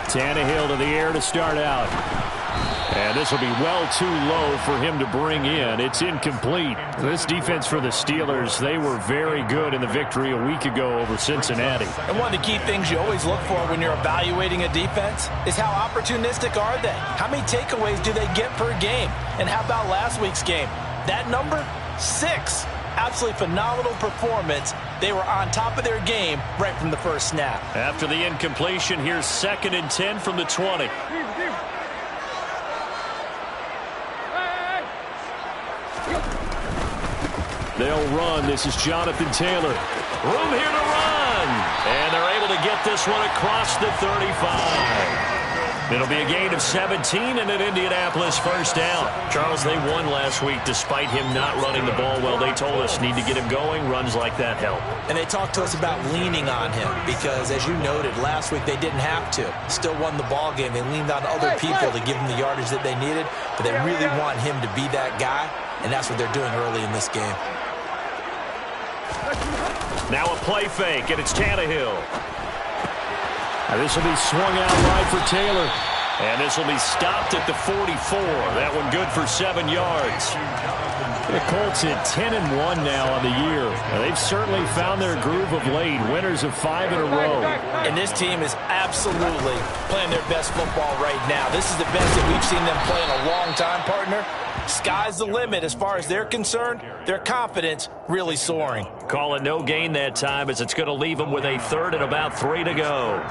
Tannehill to the air to start out. And this will be well too low for him to bring in. It's incomplete. This defense for the Steelers, they were very good in the victory a week ago over Cincinnati. And one of the key things you always look for when you're evaluating a defense is how opportunistic are they? How many takeaways do they get per game? And how about last week's game? That number, 6. Absolutely phenomenal performance. They were on top of their game right from the first snap. After the incompletion, here's 2nd and 10 from the 20. They'll run. This is Jonathan Taylor. Room here to run. And they're able to get this one across the 35. It'll be a gain of 17 and an Indianapolis first down. Charles, they won last week despite him not running the ball well. They told us need to get him going. Runs like that help. And they talked to us about leaning on him because, as you noted, last week they didn't have to. Still won the ball game. They leaned on other people to give them the yardage that they needed. But they really want him to be that guy, and that's what they're doing early in this game. Now a play fake, and it's Tannehill. Now this will be swung out wide for Taylor. And this will be stopped at the 44. That one good for 7 yards. The Colts at 10-1 now on the year. They've certainly found their groove of late. Winners of 5 in a row. And this team is absolutely playing their best football right now. This is the best that we've seen them play in a long time, partner. Sky's the limit as far as they're concerned. Their confidence really soaring. Call it no gain that time as it's going to leave them with a 3rd and about 3 to go.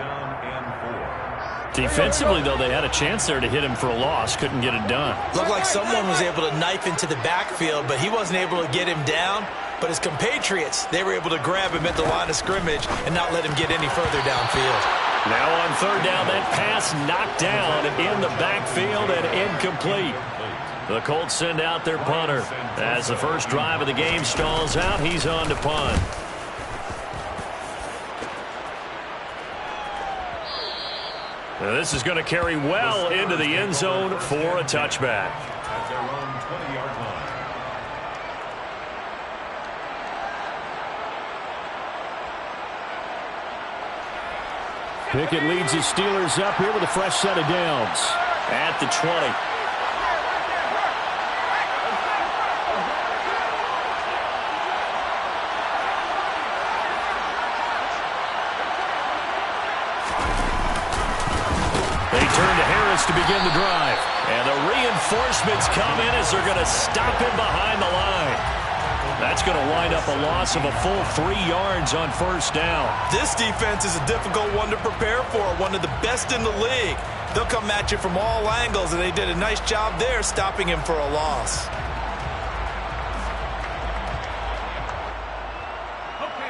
Defensively, though, they had a chance there to hit him for a loss. Couldn't get it done. Looked like someone was able to knife into the backfield, but he wasn't able to get him down. But his compatriots, they were able to grab him at the line of scrimmage and not let him get any further downfield. Now on 3rd down, that pass knocked down in the backfield and incomplete. The Colts send out their punter. As the first drive of the game stalls out, he's on to punt. Now this is going to carry well into the end zone for a touchback. At their own 20-yard line. Pickett leads his Steelers up here with a fresh set of downs at the 20. To begin the drive. And the reinforcements come in as they're going to stop him behind the line. That's going to wind up a loss of a full 3 yards on 1st down. This defense is a difficult one to prepare for, one of the best in the league. They'll come at you from all angles, and they did a nice job there stopping him for a loss.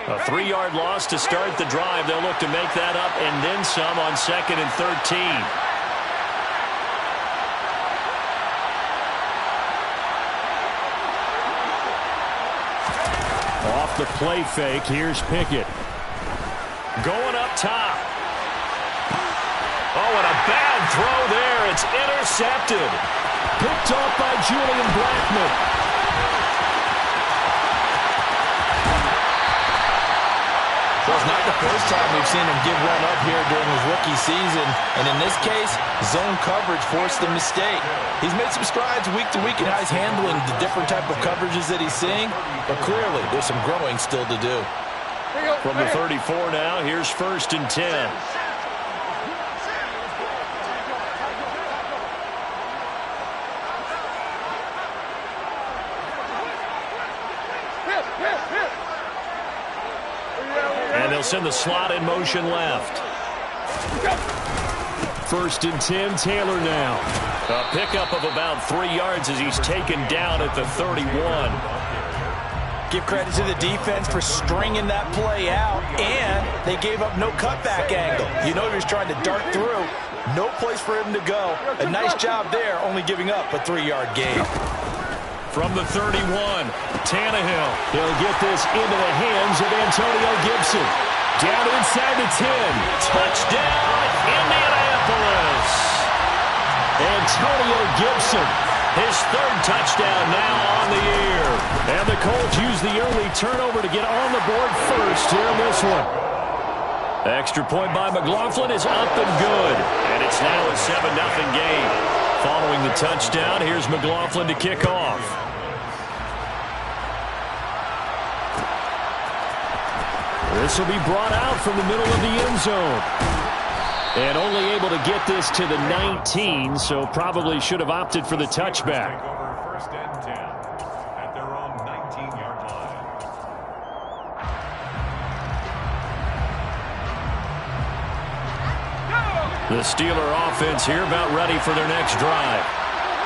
A 3-yard loss to start the drive. They'll look to make that up and then some on 2nd and 13. Off the play fake, here's Pickett. Going up top. Oh, and a bad throw there. It's intercepted. Picked off by Julian Blackmon. Well, it's not the first time we've seen him give one up here during his rookie season. And in this case, zone coverage forced the mistake. He's made some strides week to week in how he's handling the different type of coverages that he's seeing. But clearly, there's some growing still to do. From the 34 now, here's 1st and 10. And they'll send the slot in motion left. 1st and 10, Taylor now. A pickup of about 3 yards as he's taken down at the 31. Give credit to the defense for stringing that play out, and they gave up no cutback angle. You know he was trying to dart through. No place for him to go. A nice job there, only giving up a 3-yard gain. From the 31, Tannehill. He'll get this into the hands of Antonio Gibson. Down inside the 10. Touchdown, Indianapolis. Antonio Gibson His third touchdown now on the year. And the Colts use the early turnover to get on the board first here in this one. Extra point by McLaughlin is up and good. And it's now a 7-0 game. Following the touchdown, here's McLaughlin to kick off. This will be brought out from the middle of the end zone. And only able to get this to the 19, so probably should have opted for the touchback. First and 10 at their own 19-yard line. The Steeler offense here about ready for their next drive.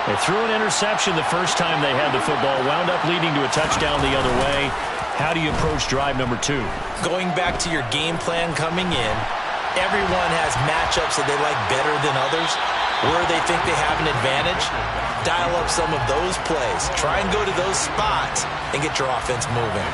They threw an interception the first time they had the football, wound up leading to a touchdown the other way. How do you approach drive number 2? Going back to your game plan coming in, everyone has matchups that they like better than others. Where they think they have an advantage, dial up some of those plays. Try and go to those spots and get your offense moving.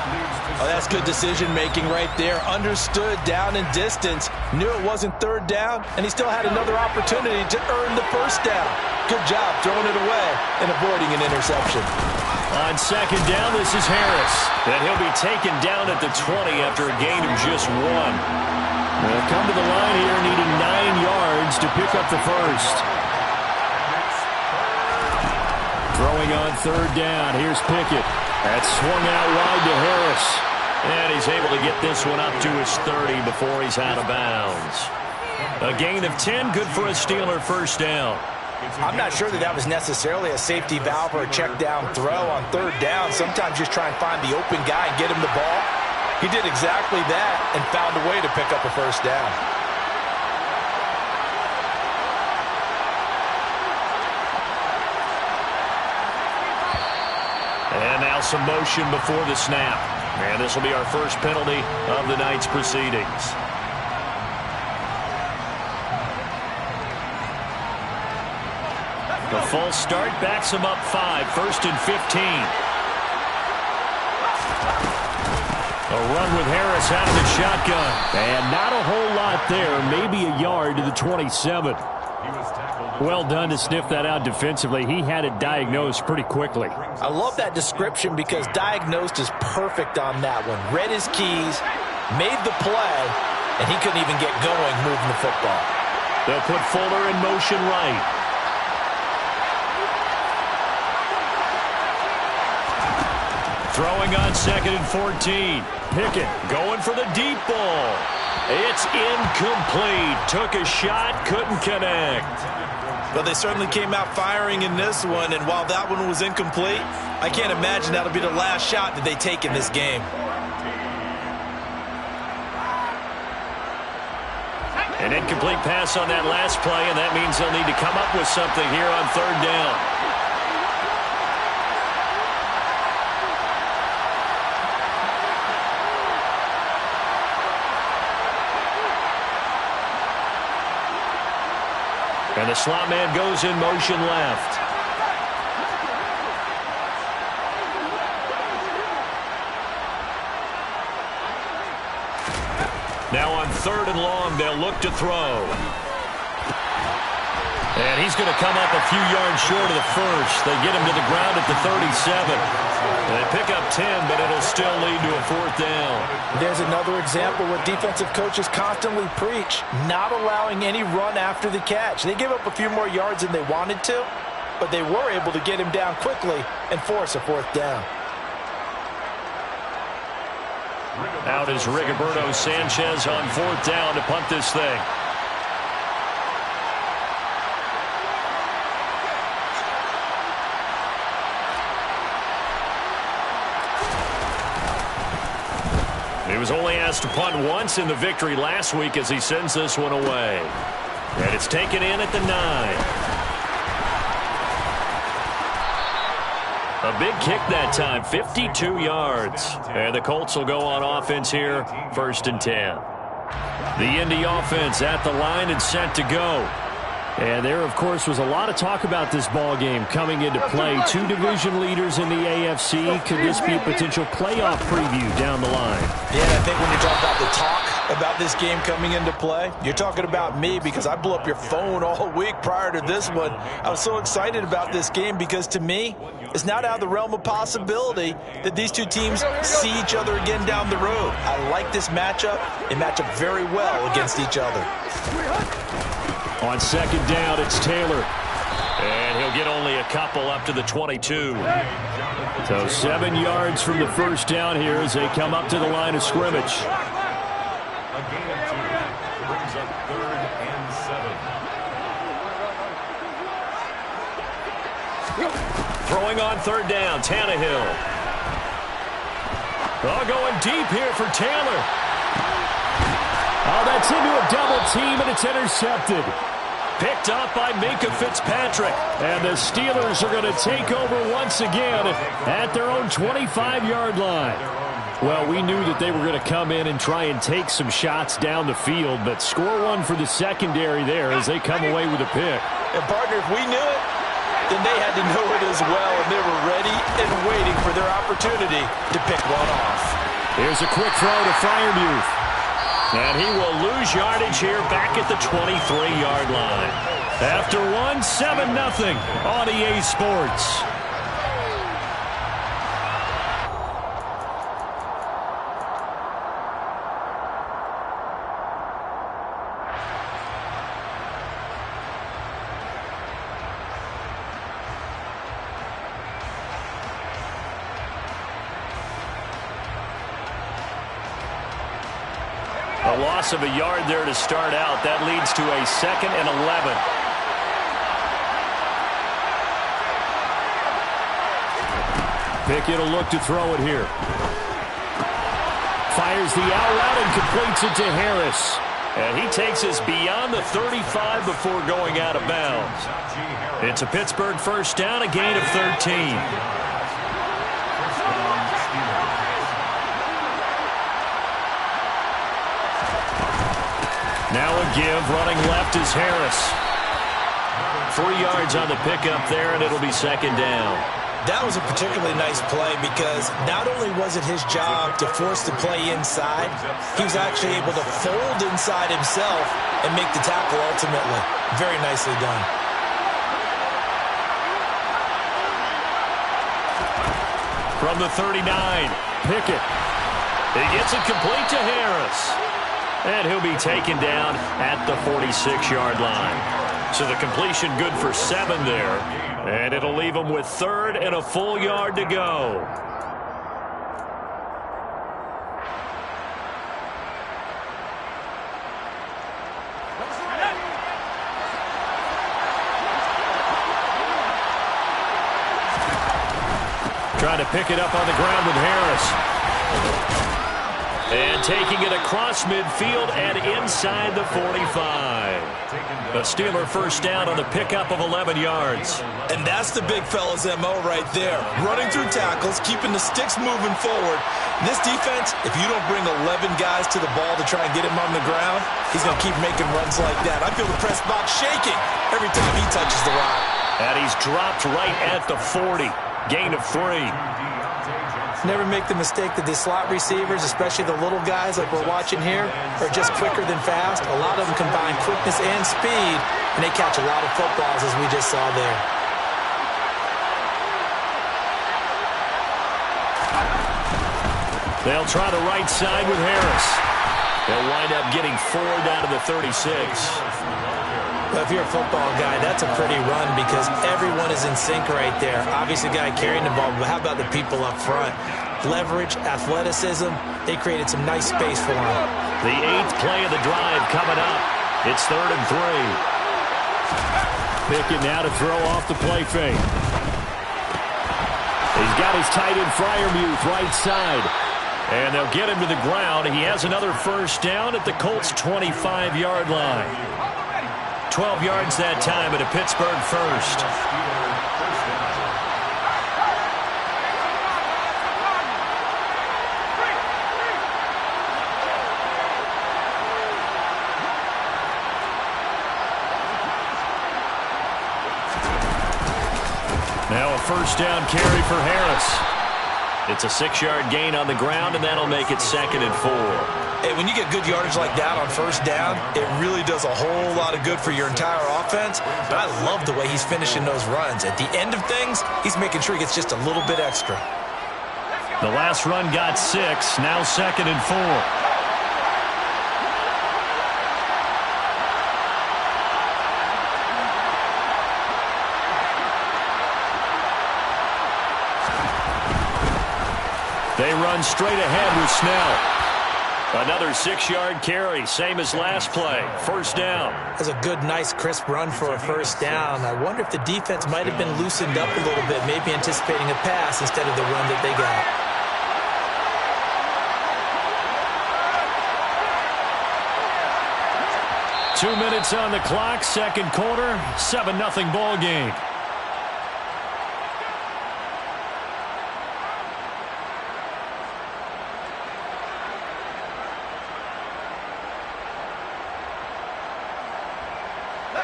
Oh, that's good decision-making right there. Understood down and distance. Knew it wasn't third down, and he still had another opportunity to earn the first down. Good job throwing it away and avoiding an interception. On second down, this is Harris. And he'll be taken down at the 20 after a gain of just 1. They'll come to the line here needing 9 yards to pick up the first. Throwing on third down. Here's Pickett. That's swung out wide to Harris. And he's able to get this one up to his 30 before he's out of bounds. A gain of 10, good for a Steeler first down. I'm not sure that was necessarily a safety valve or a check down throw on third down. Sometimes just try and find the open guy and get him the ball. He did exactly that and found a way to pick up a first down. And now some motion before the snap. And this will be our first penalty of the night's proceedings. The false start backs him up 5, first and 15. A run with Harris out of the shotgun. And not a whole lot there. Maybe a yard to the 27. Well done to sniff that out defensively. He had it diagnosed pretty quickly. I love that description because diagnosed is perfect on that one. Read his keys, made the play, and he couldn't even get going moving the football. They'll put Fuller in motion right. Throwing on second and 14. Pickett going for the deep ball. It's incomplete. Took a shot, couldn't connect. But they certainly came out firing in this one, and while that one was incomplete, I can't imagine that'll be the last shot that they take in this game. An incomplete pass on that last play, and that means they'll need to come up with something here on third down. And the slot man goes in motion left. Now on third and long, they'll look to throw. And he's going to come up a few yards short of the first. They get him to the ground at the 37. And they pick up 10, but it'll still lead to a fourth down. There's another example where defensive coaches constantly preach, not allowing any run after the catch. They gave up a few more yards than they wanted to, but they were able to get him down quickly and force a fourth down. Out is Rigoberto Sanchez on fourth down to punt this thing. He was only asked to punt once in the victory last week as he sends this one away. And it's taken in at the 9. A big kick that time, 52 yards. And the Colts will go on offense here, first and 10. The Indy offense at the line and set to go. And there, of course, was a lot of talk about this ball game coming into play. 2 division leaders in the AFC. Could this be a potential playoff preview down the line? Yeah, I think when you talk about the talk about this game coming into play? You're talking about me because I blew up your phone all week prior to this one. I was so excited about this game because to me, it's not out of the realm of possibility that these two teams see each other again down the road. I like this matchup. They match up very well against each other. On second down, it's Taylor. And he'll get only a couple up to the 22. So 7 yards from the first down here as they come up to the line of scrimmage. A gain of 2 brings up 3rd and 7. Throwing on third down, Tannehill. Oh, going deep here for Taylor. Oh, that's into a double team, and it's intercepted. Picked up by Minka Fitzpatrick. And the Steelers are going to take over once again at their own 25-yard line. Well, we knew that they were going to come in and try and take some shots down the field, but score one for the secondary there as they come away with a pick. And, partner, if we knew it, then they had to know it as well, and they were ready and waiting for their opportunity to pick one off. Here's a quick throw to Freiermuth. And he will lose yardage here back at the 23-yard line. After one, 7-0 on EA Sports. A loss of a yard there to start out. That leads to a 2nd and 11. Pickett will look to throw it here. Fires the out route and completes it to Harris. And he takes us beyond the 35 before going out of bounds. It's a Pittsburgh first down, a gain of 13. Now a give, running left is Harris. 3 yards on the pickup there, and it'll be second down. That was a particularly nice play because not only was it his job to force the play inside, he was actually able to fold inside himself and make the tackle ultimately. Very nicely done. From the 39, Pickett. He gets it complete to Harris. And he'll be taken down at the 46-yard line. So the completion good for 7 there. And it'll leave him with 3rd and a full yard to go. Trying to pick it up on the ground with Harris. And taking it across midfield and inside the 45. A Steeler first down on the pickup of 11 yards. And that's the big fella's MO right there. Running through tackles, keeping the sticks moving forward. This defense, if you don't bring 11 guys to the ball to try and get him on the ground, he's going to keep making runs like that. I feel the press box shaking every time he touches the rock. And he's dropped right at the 40. Gain of 3. Never make the mistake that the slot receivers, especially the little guys like we're watching here, are just quicker than fast. A lot of them combine quickness and speed, and they catch a lot of footballs, as we just saw there. They'll try the right side with Harris. They'll wind up getting 4 down to the 36. Well, if you're a football guy, that's a pretty run because everyone is in sync right there. Obviously, the guy carrying the ball, but how about the people up front? Leverage, athleticism, they created some nice space for him. The 8th play of the drive coming up. It's 3rd and 3. Pickett now to throw off the play fake. He's got his tight end Freiermuth right side. And they'll get him to the ground. He has another first down at the Colts' 25-yard line. 12 yards that time at a Pittsburgh first. Now a first down carry for Harris. It's a 6-yard gain on the ground, and that'll make it 2nd and 4. Hey, when you get good yardage like that on first down, it really does a whole lot of good for your entire offense. But I love the way he's finishing those runs. At the end of things, he's making sure he gets just a little bit extra. The last run got 6, now 2nd and 4. They run straight ahead with Snell. Another 6-yard carry, same as last play. First down. That's a good, nice, crisp run for a first down. I wonder if the defense might have been loosened up a little bit, maybe anticipating a pass instead of the run that they got. 2 minutes on the clock, second quarter, 7-0 ball game.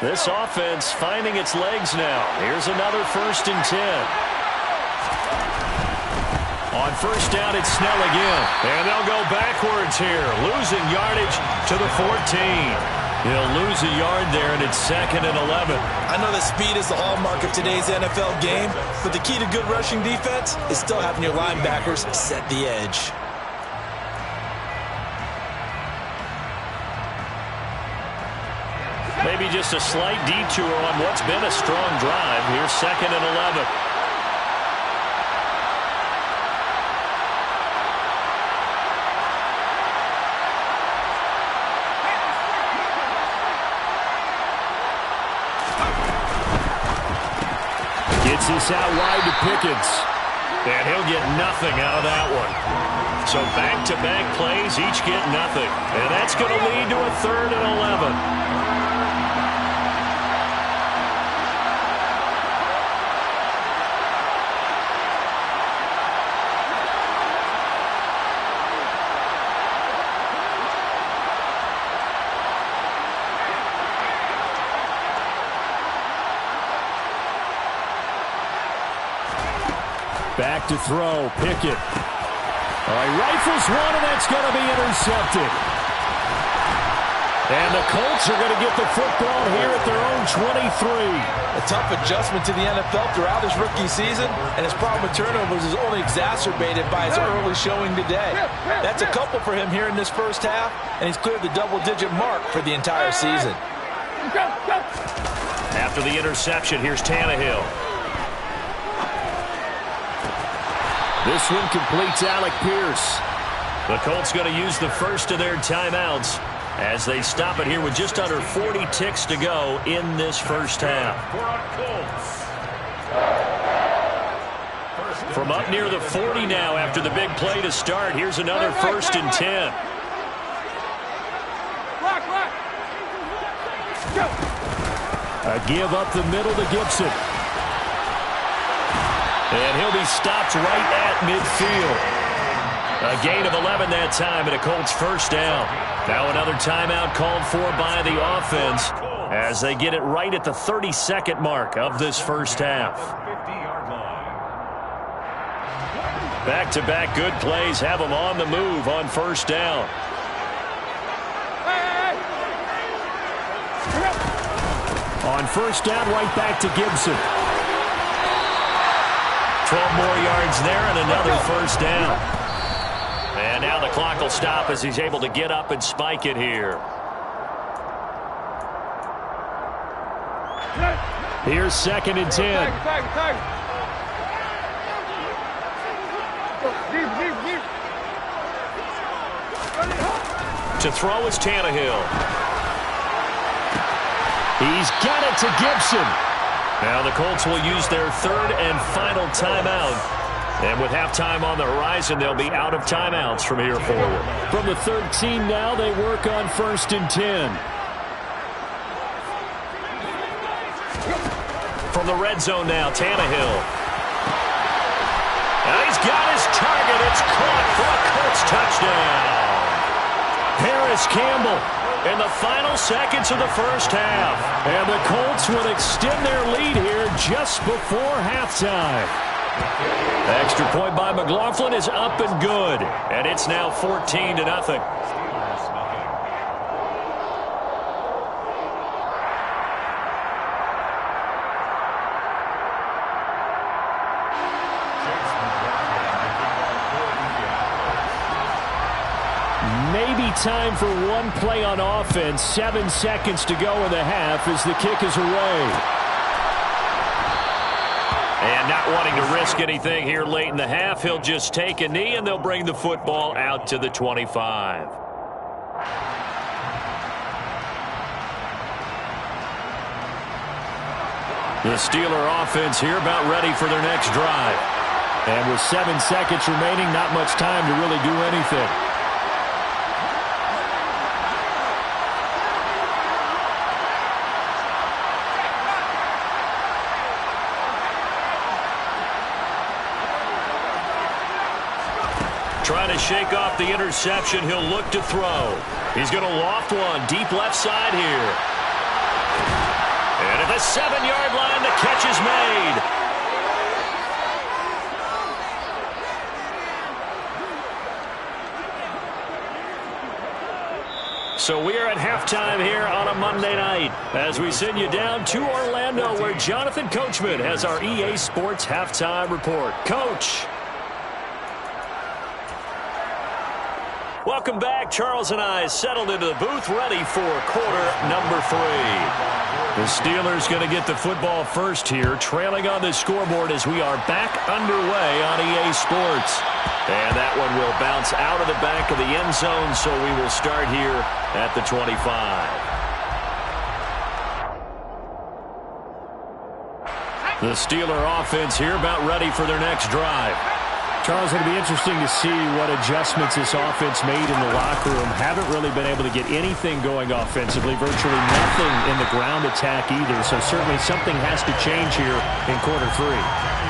This offense finding its legs now. Here's another 1st and 10. On first down, it's Snell again. And they'll go backwards here, losing yardage to the 14. He'll lose a yard there, and it's 2nd and 11. I know that speed is the hallmark of today's NFL game, but the key to good rushing defense is still having your linebackers set the edge. Maybe just a slight detour on what's been a strong drive. Here's 2nd and 11. Gets this out wide to Pickens. And he'll get nothing out of that one. So back-to-back plays, each get nothing. And that's going to lead to a 3rd and 11. Back to throw, Pickett. All right, rifles one, and that's going to be intercepted. And the Colts are going to get the football here at their own 23. A tough adjustment to the NFL throughout his rookie season, and his problem with turnovers is only exacerbated by his early showing today. That's a couple for him here in this first half, and he's cleared the double-digit mark for the entire season. After the interception, here's Tannehill. This one completes Alec Pierce. The Colts going to use the first of their timeouts as they stop it here with just under 40 ticks to go in this first half. From up near the 40 now after the big play to start, here's another 1st and 10. A give up the middle to Gibson. And he'll be stopped right at midfield. A gain of 11 that time and a Colts first down. Now another timeout called for by the offense as they get it right at the 32nd mark of this first half. Back-to-back good plays have them on the move on first down. On first down, right back to Gibson. 12 more yards there and another first down. And now the clock will stop as he's able to get up and spike it here. Here's 2nd and 10. To throw is Tannehill. He's got it to Gibson. Now the Colts will use their 3rd and final timeout. And with halftime on the horizon, they'll be out of timeouts from here forward. From the 13 now, they work on 1st and 10. From the red zone now, Tannehill. And he's got his target. It's caught for a Colts touchdown. Harris Campbell in the final seconds of the first half. And the Colts would extend their lead here just before halftime. The extra point by McLaughlin is up and good. And it's now 14-0. Maybe time for one play on offense. 7 seconds to go in the half as the kick is away. And not wanting to risk anything here late in the half, he'll just take a knee and they'll bring the football out to the 25. The Steeler offense here about ready for their next drive. And with 7 seconds remaining, not much time to really do anything. Trying to shake off the interception. He'll look to throw. He's going to loft one deep left side here. And at the 7-yard line, the catch is made. So we are at halftime here on a Monday night as we send you down to Orlando where Jonathan Coachman has our EA Sports halftime report. Coach. Welcome back. Charles and I settled into the booth ready for quarter number 3. The Steelers going to get the football first here, trailing on the scoreboard as we are back underway on EA Sports. And that one will bounce out of the back of the end zone, so we will start here at the 25. The Steeler offense here about ready for their next drive. Charles, it'll be interesting to see what adjustments this offense made in the locker room. Haven't really been able to get anything going offensively, virtually nothing in the ground attack either. So certainly something has to change here in quarter 3.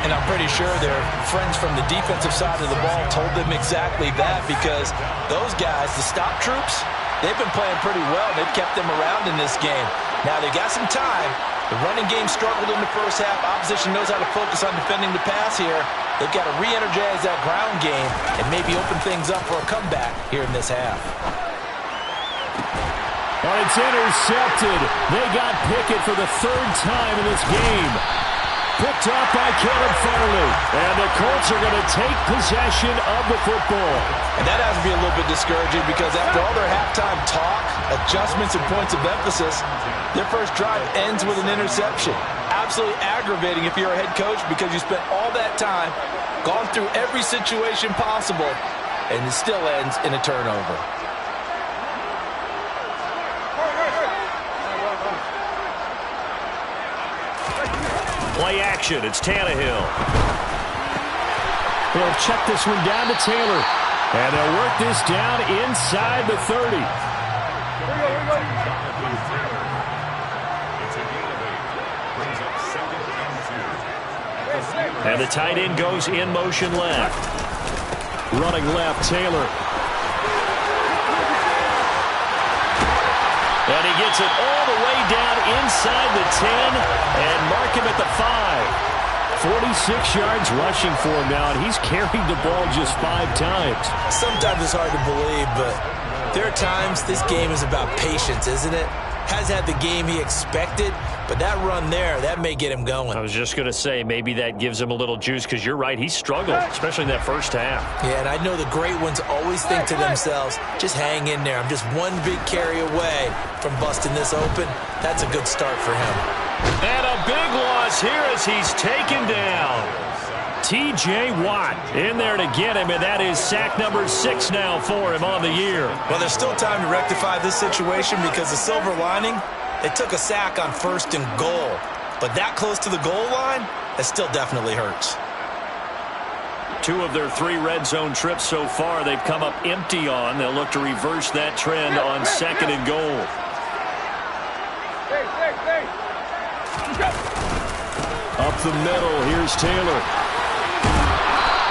And I'm pretty sure their friends from the defensive side of the ball told them exactly that, because those guys, the stop troops, they've been playing pretty well. They've kept them around in this game. Now they got some time. The running game struggled in the first half. Opposition knows how to focus on defending the pass here. They've got to re-energize that ground game and maybe open things up for a comeback here in this half. Well, it's intercepted. They got Pickett for the 3rd time in this game. Picked off by Caleb Farley. And the Colts are going to take possession of the football. And that has to be a little bit discouraging, because after all their halftime talk, adjustments and points of emphasis, their first drive ends with an interception. Absolutely aggravating if you're a head coach, because you spent all that time, gone through every situation possible, and it still ends in a turnover. Play action. It's Tannehill. They'll check this one down to Taylor. And they'll work this down inside the 30. And the tight end goes in motion left. Running left, Taylor. And he gets it all the way down inside the 10 and mark him at the 5. 46 yards rushing for him now, and he's carried the ball just 5 times. Sometimes it's hard to believe, but there are times this game is about patience, isn't it? Has had the game he expected, but that run there, that may get him going. I was just going to say, maybe that gives him a little juice, because you're right, he struggled, especially in that first half. Yeah, and I know the great ones always think to themselves, just hang in there. I'm just one big carry away from busting this open. That's a good start for him. And a big loss here as he's taken down. T.J. Watt in there to get him, and that is sack number 6 now for him on the year. Well, there's still time to rectify this situation, because the silver lining, they took a sack on 1st and goal. But that close to the goal line, that still definitely hurts. 2 of their 3 red zone trips so far they've come up empty on. They'll look to reverse that trend on 2nd and goal. Up the middle, here's Taylor.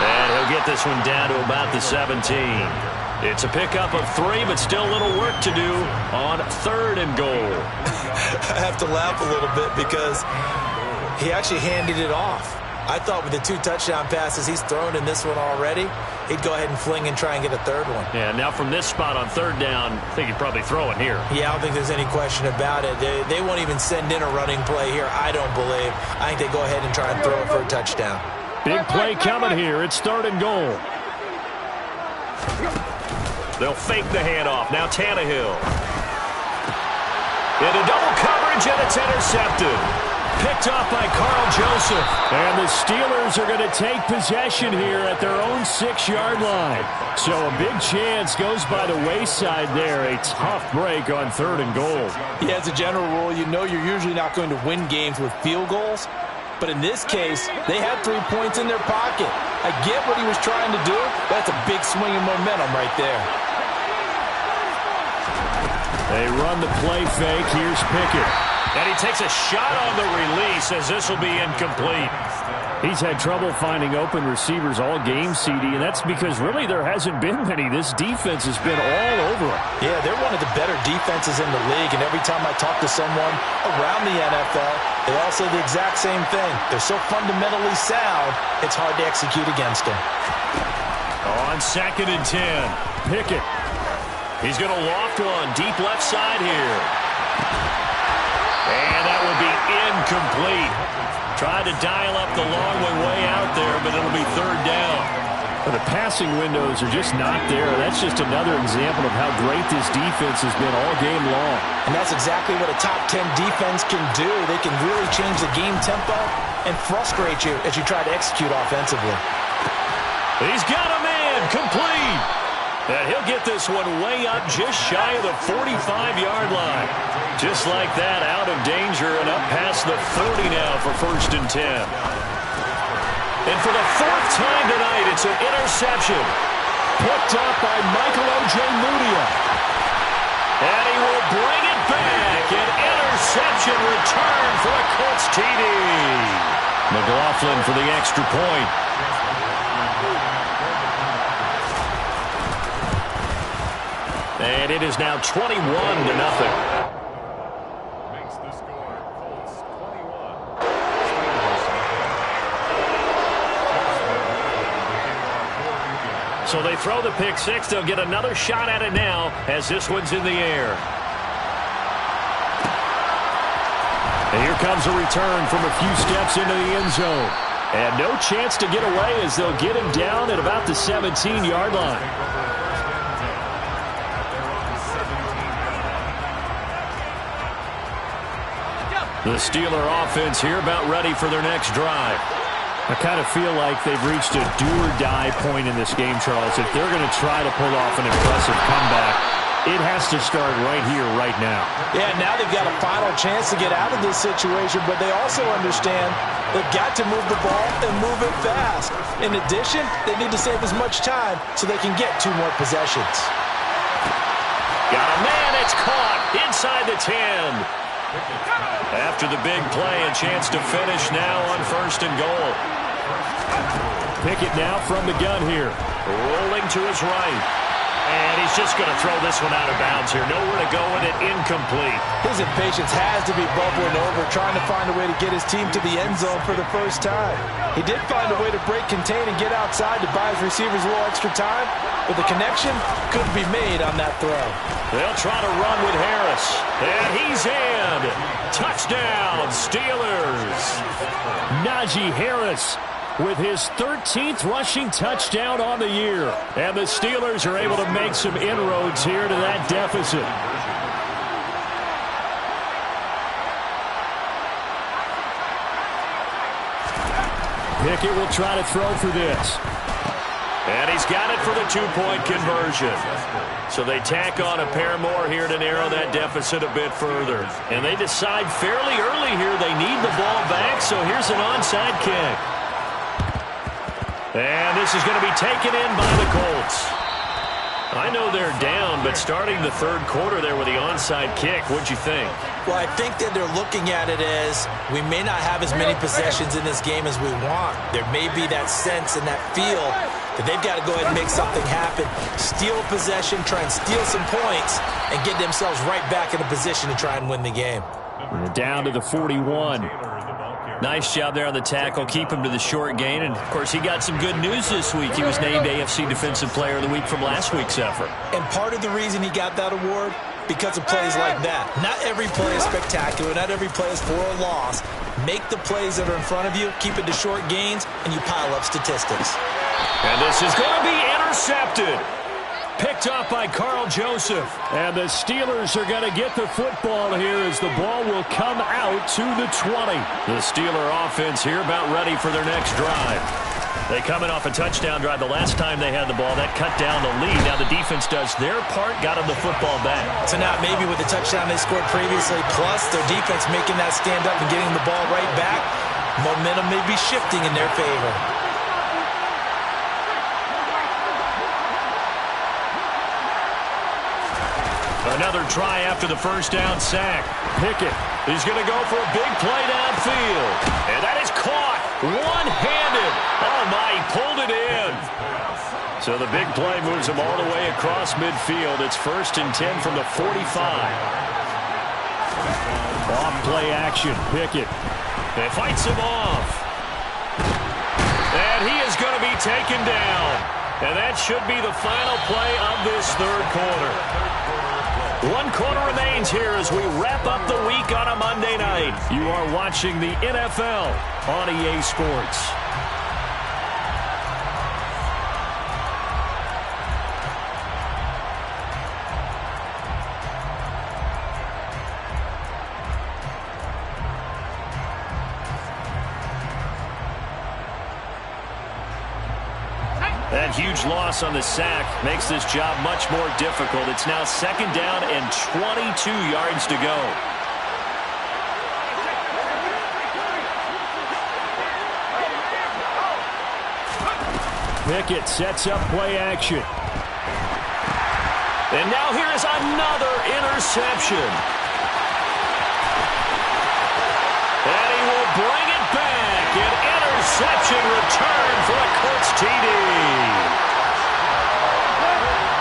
And he'll get this one down to about the 17. It's a pickup of 3, but still a little work to do on 3rd and goal. I have to laugh a little bit, because he actually handed it off. I thought with the 2 touchdown passes he's thrown in this one already, he'd go ahead and fling and try and get a 3rd one. Yeah, now from this spot on 3rd down, I think he'd probably throw it here. Yeah, I don't think there's any question about it. They won't even send in a running play here, I don't believe. I think they go ahead and try and throw it for a touchdown. Big play coming here. It's 3rd and goal. They'll fake the handoff. Now Tannehill. Into double coverage, and it's intercepted. Picked off by Carl Joseph. And the Steelers are going to take possession here at their own 6-yard line. So a big chance goes by the wayside there. A tough break on 3rd and goal. Yeah, as a general rule, you know you're usually not going to win games with field goals. But in this case, they had 3 points in their pocket. I get what he was trying to do. That's a big swing of momentum right there. They run the play fake. Here's Pickett. And he takes a shot on the release as this will be incomplete. He's had trouble finding open receivers all game, CD, and that's because really there hasn't been many. This defense has been all over him. Yeah, they're one of the better defenses in the league, and every time I talk to someone around the NFL, they all say the exact same thing. They're so fundamentally sound, it's hard to execute against them. On 2nd and 10, Pickett. He's going to loft one deep left side here. And that will be incomplete. Tried to dial up the long way out there, but it'll be 3rd down. But the passing windows are just not there. That's just another example of how great this defense has been all game long. And that's exactly what a top 10 defense can do. They can really change the game tempo and frustrate you as you try to execute offensively. He's got a man, complete. And he'll get this one way up just shy of the 45-yard line. Just like that, out of danger and up past the 40 now for 1st and 10. And for the 4th time tonight, it's an interception. Picked up by Michael Ojemudia. And he will bring it back. An interception return for a Colts TD. McLaughlin for the extra point. And it is now 21-0. Makes the score Colts 21. So they throw the pick six. They'll get another shot at it now as this one's in the air. And here comes a return from a few steps into the end zone. And no chance to get away as they'll get him down at about the 17-yard line. The Steeler offense here about ready for their next drive. I kind of feel like they've reached a do-or-die point in this game, Charles. If they're going to try to pull off an impressive comeback, it has to start right here, right now. Yeah, now they've got a final chance to get out of this situation, but they also understand they've got to move the ball and move it fast. In addition, they need to save as much time so they can get 2 more possessions. Got a man, it's caught inside the 10. After the big play, a chance to finish now on 1st and goal. Pickett now from the gun here. Rolling to his right. And he's just going to throw this one out of bounds here. Nowhere to go with it, incomplete. His impatience has to be bubbling over, trying to find a way to get his team to the end zone for the first time. He did find a way to break, contain, and get outside to buy his receivers a little extra time, but the connection couldn't be made on that throw. They'll try to run with Harris. And he's in. Touchdown, Steelers. Najee Harris with his 13th rushing touchdown on the year. And the Steelers are able to make some inroads here to that deficit. Pickett will try to throw for this. And he's got it for the 2-point conversion. So they tack on a pair more here to narrow that deficit a bit further. And they decide fairly early here they need the ball back, so here's an onside kick. And this is going to be taken in by the Colts. I know they're down, but starting the 3rd quarter there with the onside kick, what'd you think? Well, I think that they're looking at it as we may not have as many possessions in this game as we want. There may be that sense and that feel that they've got to go ahead and make something happen. Steal a possession, try and steal some points, and get themselves right back in a position to try and win the game. Down to the 41. Nice job there on the tackle. Keep him to the short gain. And, of course, he got some good news this week. He was named AFC Defensive Player of the Week from last week's effort. And part of the reason he got that award, because of plays like that. Not every play is spectacular. Not every play is for a loss. Make the plays that are in front of you, keep it to short gains, and you pile up statistics. And this is going to be intercepted. picked off by Carl Joseph. And the Steelers are going to get the football here as the ball will come out to the 20. The Steeler offense here about ready for their next drive. They come in off a touchdown drive the last time they had the ball. That cut down the lead. Now the defense does their part, got them the football back. So now maybe with the touchdown they scored previously, plus their defense making that stand up and getting the ball right back, momentum may be shifting in their favor. Another try after the first down sack. Pickett, he's going to go for a big play downfield. And that is caught one-handed. Oh, my, he pulled it in. So the big play moves him all the way across midfield. It's 1st and 10 from the 45. Off play action, Pickett. It fights him off. And he is going to be taken down. And that should be the final play of this third quarter. 1 quarter remains here as we wrap up the week on a Monday night. You are watching the NFL on EA Sports. That huge loss on the sack makes this job much more difficult. It's now 2nd down and 22 yards to go. Pickett sets up play action. And now here is another interception. And he will bring it back. An interception return for a Colts TD.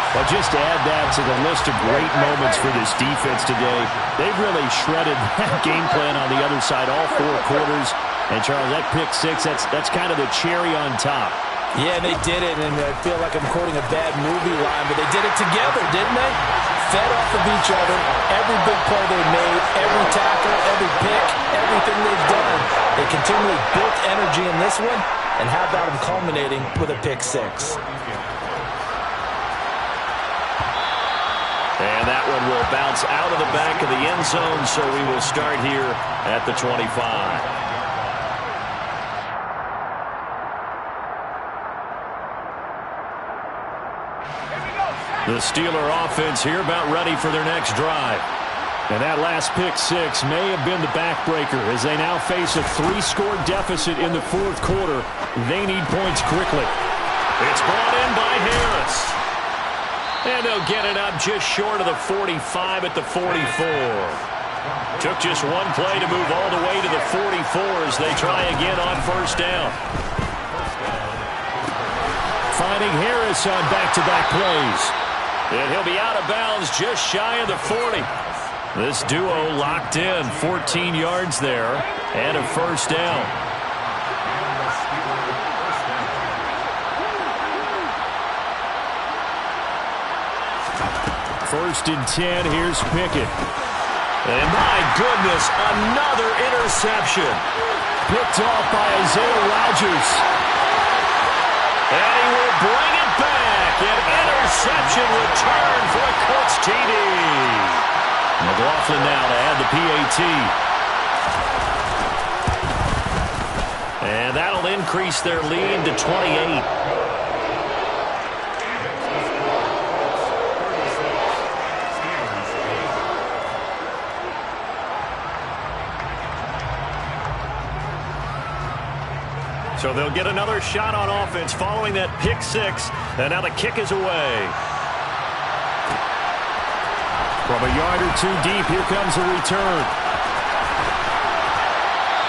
Well, just to add that to the list of great moments for this defense today, they've really shredded that game plan on the other side all 4 quarters. And, Charles, that pick 6, that's kind of the cherry on top. Yeah, they did it, and I feel like I'm quoting a bad movie line, but they did it together, didn't they? Fed off of each other, every big play they made, every tackle, every pick, everything they've done. They continually built energy in this one, and how about them culminating with a pick 6? And that one will bounce out of the back of the end zone, so we will start here at the 25. The Steeler offense here about ready for their next drive. And that last pick 6 may have been the backbreaker as they now face a 3-score deficit in the 4th quarter. They need points quickly. It's brought in by Harris. And they'll get it up just short of the 45 at the 44. Took just one play to move all the way to the 44 as they try again on 1st down. Finding Harris on back-to-back plays. And he'll be out of bounds just shy of the 40. This duo locked in, 14 yards there, and a 1st down. First and 10, here's Pickett. And my goodness, another interception. Picked off by Isaiah Rodgers. And he will bring it back. An interception return for a Colts TD. McLaughlin now to add the PAT. And that'll increase their lead to 28. So they'll get another shot on offense following that pick 6. And now the kick is away. From a yard or 2 deep, here comes a return.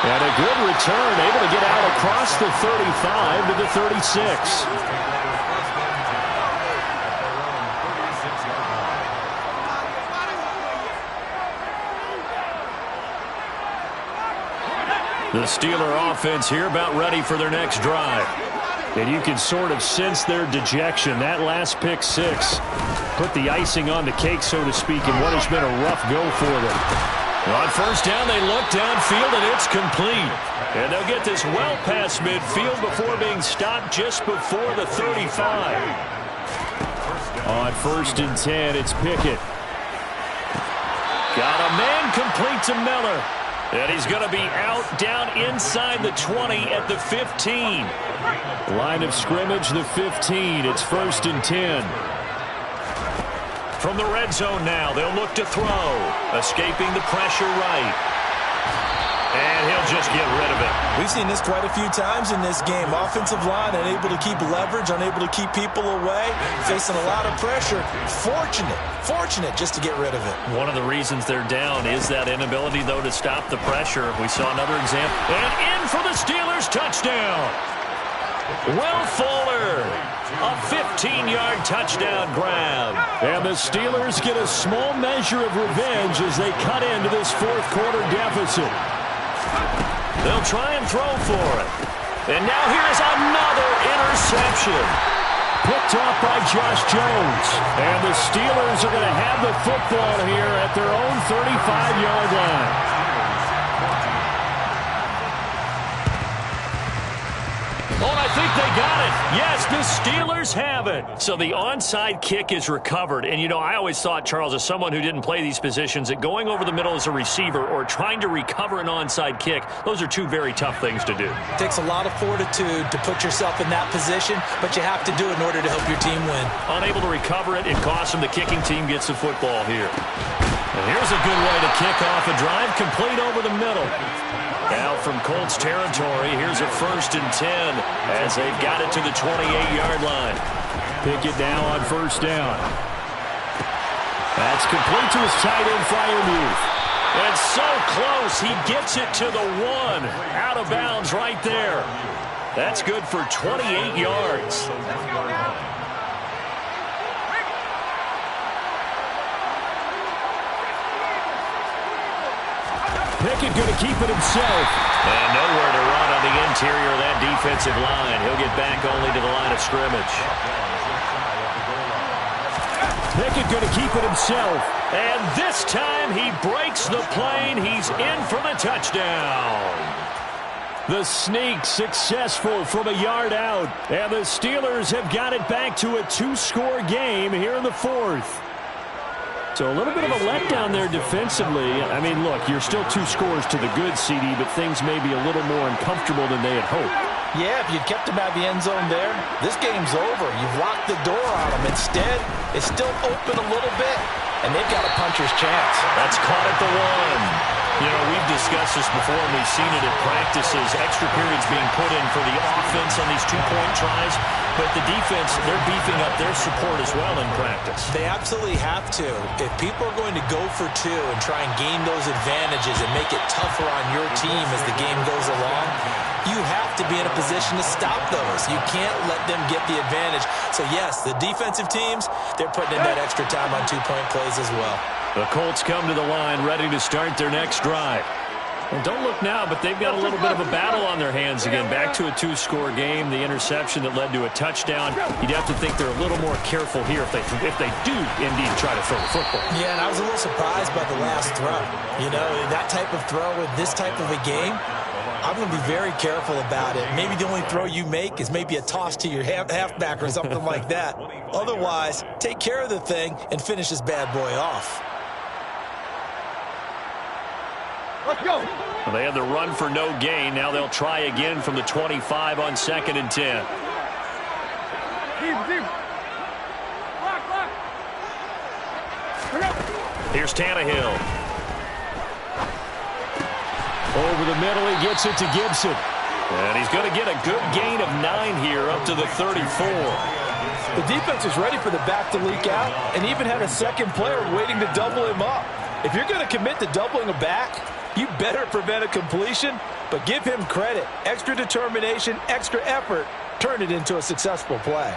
And a good return, able to get out across the 35 to the 36. The Steeler offense here about ready for their next drive. And you can sort of sense their dejection. That last pick 6 put the icing on the cake, so to speak, in what has been a rough go for them. On 1st down, they look downfield, and it's complete. And they'll get this well past midfield before being stopped just before the 35. On 1st and 10, it's Pickett. Got a man complete to Miller. And he's going to be out down inside the 20 at the 15. Line of scrimmage, the 15. It's 1st and 10. From the red zone now, they'll look to throw. Escaping the pressure right. And he'll just get rid of it. We've seen this quite a few times in this game. Offensive line unable to keep leverage, unable to keep people away, facing a lot of pressure. Fortunate just to get rid of it. One of the reasons they're down is that inability, though, to stop the pressure. We saw another example. And in for the Steelers, touchdown. Will Fuller, a 15-yard touchdown grab. And the Steelers get a small measure of revenge as they cut into this fourth quarter deficit. They'll try and throw for it. And now here's another interception. Picked off by Josh Jones. And the Steelers are going to have the football here at their own 35-yard line. Oh, and I think they got it. Yes, the Steelers have it. So the onside kick is recovered. And, you know, I always thought, Charles, as someone who didn't play these positions, that going over the middle as a receiver or trying to recover an onside kick, those are two very tough things to do. It takes a lot of fortitude to put yourself in that position, but you have to do it in order to help your team win. Unable to recover it, it costs them. The kicking team gets the football here. And here's a good way to kick off a drive, complete over the middle. Now from Colts territory, here's a 1st and 10 as they've got it to the 28-yard line. Pickett now on 1st down. That's complete to his tight end, Freiermuth. And so close, he gets it to the 1. Out of bounds right there. That's good for 28 yards. Pickett going to keep it himself. And nowhere to run on the interior of that defensive line. He'll get back only to the line of scrimmage. Pickett going to keep it himself. And this time he breaks the plane. He's in for the touchdown. The sneak successful from a yard out. And the Steelers have got it back to a 2-score game here in the 4th. So a little bit of a letdown there defensively. I mean, look, you're still 2 scores to the good, CD, but things may be a little more uncomfortable than they had hoped. Yeah, if you'd kept him out of the end zone there, this game's over. You've locked the door on him. Instead, it's still open a little bit, and they've got a puncher's chance. That's caught at the 1. You know, we've discussed this before, and we've seen it at practices. Extra periods being put in for the offense on these 2-point tries. But the defense, they're beefing up their support as well in practice. They absolutely have to. If people are going to go for 2 and try and gain those advantages and make it tougher on your team as the game goes along, you have to be in a position to stop those. You can't let them get the advantage. So, yes, the defensive teams, they're putting in that extra time on 2-point plays as well. The Colts come to the line ready to start their next drive. And don't look now, but they've got a little bit of a battle on their hands again. Back to a 2-score game. The interception that led to a touchdown. You'd have to think they're a little more careful here if they do indeed try to throw the football. Yeah, and I was a little surprised by the last throw. You know, that type of throw in this type of a game, I'm going to be very careful about it. Maybe the only throw you make is maybe a toss to your halfback or something like that. Otherwise, take care of the thing and finish this bad boy off. Let's go. Well, they had the run for no gain. Now they'll try again from the 25 on 2nd and 10. Deep. Lock. Here's Tannehill. Over the middle, he gets it to Gibson. And he's going to get a good gain of 9 here up to the 34. The defense is ready for the back to leak out and even had a second player waiting to double him up. If you're going to commit to doubling a back, you better prevent a completion, but give him credit. Extra determination, extra effort, turn it into a successful play.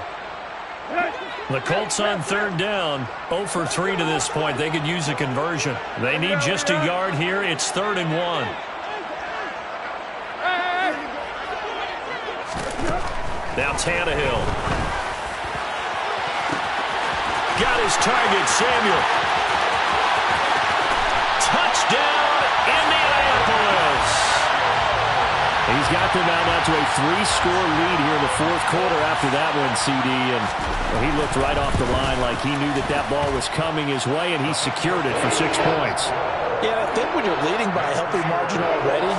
The Colts on 3rd down, 0 for 3 to this point. They could use a conversion. They need just a yard here. It's 3rd and 1. Now Tannehill. Got his target, Samuel. Touchdown, Indianapolis. He's got them out to a 3-score lead here in the fourth quarter after that one, CD. And he looked right off the line like he knew that ball was coming his way, and he secured it for 6 points. Yeah, I think when you're leading by a healthy margin already,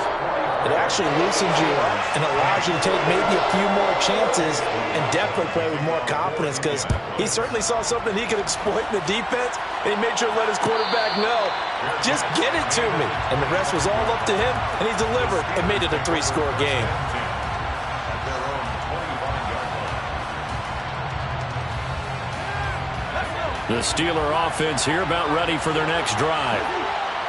it actually loosens you and allows you to take maybe a few more chances and definitely play with more confidence, because he certainly saw something he could exploit in the defense, and he made sure to let his quarterback know, just get it to me. And the rest was all up to him, and he delivered and made it a 3-score game. The Steeler offense here about ready for their next drive.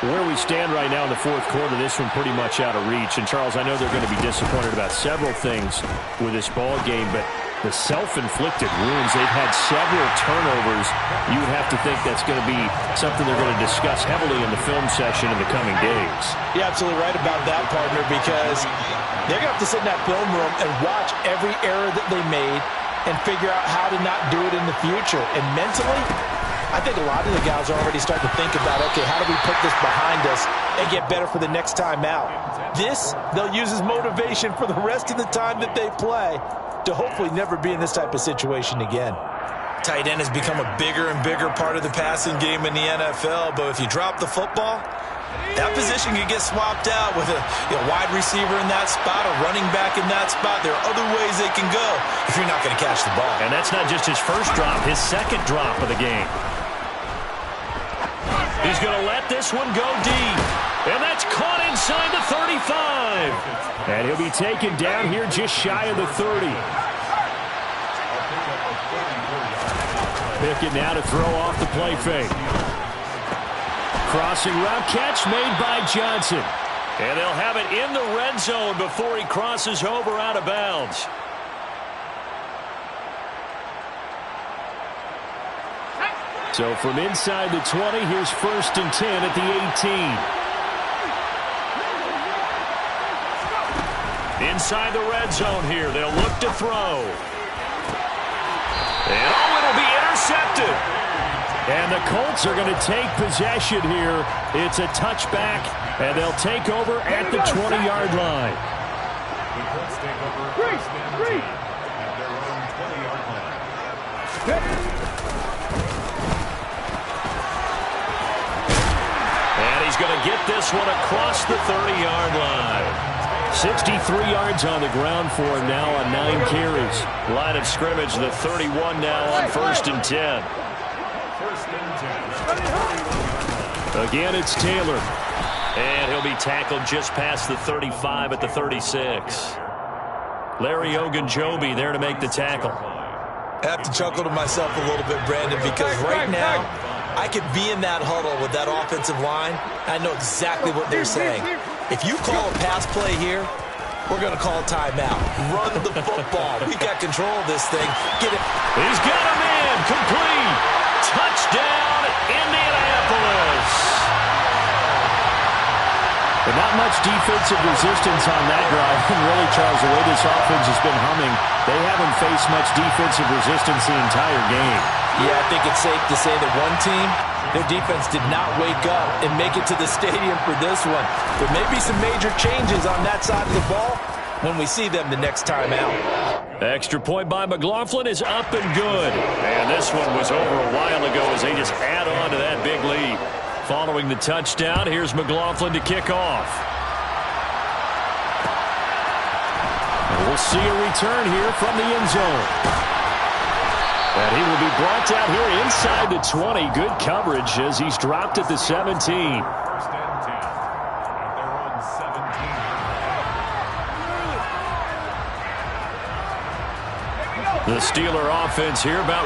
Where we stand right now in the fourth quarter, this one pretty much out of reach. And, Charles, I know they're going to be disappointed about several things with this ball game, but the self-inflicted wounds, they've had several turnovers. You would have to think that's going to be something they're going to discuss heavily in the film session in the coming days. You're absolutely right about that, partner, because they're going to have to sit in that film room and watch every error that they made and figure out how to not do it in the future. And mentally, I think a lot of the guys are already starting to think about, okay, how do we put this behind us and get better for the next time out? This, they'll use as motivation for the rest of the time that they play to hopefully never be in this type of situation again. Tight end has become a bigger and bigger part of the passing game in the NFL, but if you drop the football, that position can get swapped out with a wide receiver in that spot, a running back in that spot. There are other ways they can go if you're not going to catch the ball. And that's not just his first drop, his second drop of the game. He's going to let this one go deep. And that's caught inside the 35. And he'll be taken down here just shy of the 30. Pickett now to throw off the play fake. Crossing route catch made by Johnson. And they'll have it in the red zone before he crosses over out of bounds. So from inside the 20, here's 1st and 10 at the 18. Inside the red zone here, they'll look to throw. And it'll be intercepted. And the Colts are going to take possession here. It's a touchback, and they'll take over at the 20-yard line. The Colts take over first and 10 at their own 20-yard line. And he's going to get this one across the 30-yard line. 63 yards on the ground for him now on 9 carries. Line of scrimmage, the 31 now on 1st and 10. Again, it's Taylor. And he'll be tackled just past the 35 at the 36. Larry Ogunjobi there to make the tackle. I have to chuckle to myself a little bit, Brandon, because right now I could be in that huddle with that offensive line. I know exactly what they're saying. If you call a pass play here, we're going to call a timeout. Run the football. We got control of this thing. Get it. He's got him in. Complete. Touchdown, Indianapolis. But not much defensive resistance on that drive. And really, Charles, the way this offense has been humming, they haven't faced much defensive resistance the entire game. Yeah, I think it's safe to say that one team, their defense did not wake up and make it to the stadium for this one. There may be some major changes on that side of the ball when we see them the next time out. Extra point by McLaughlin is up and good. And this one was over a while ago as they just add on to that big lead. Following the touchdown, here's McLaughlin to kick off. And we'll see a return here from the end zone. And he will be brought down here inside the 20. Good coverage as he's dropped at the 17. 1st and 10 at their own 17. The Steeler offense here about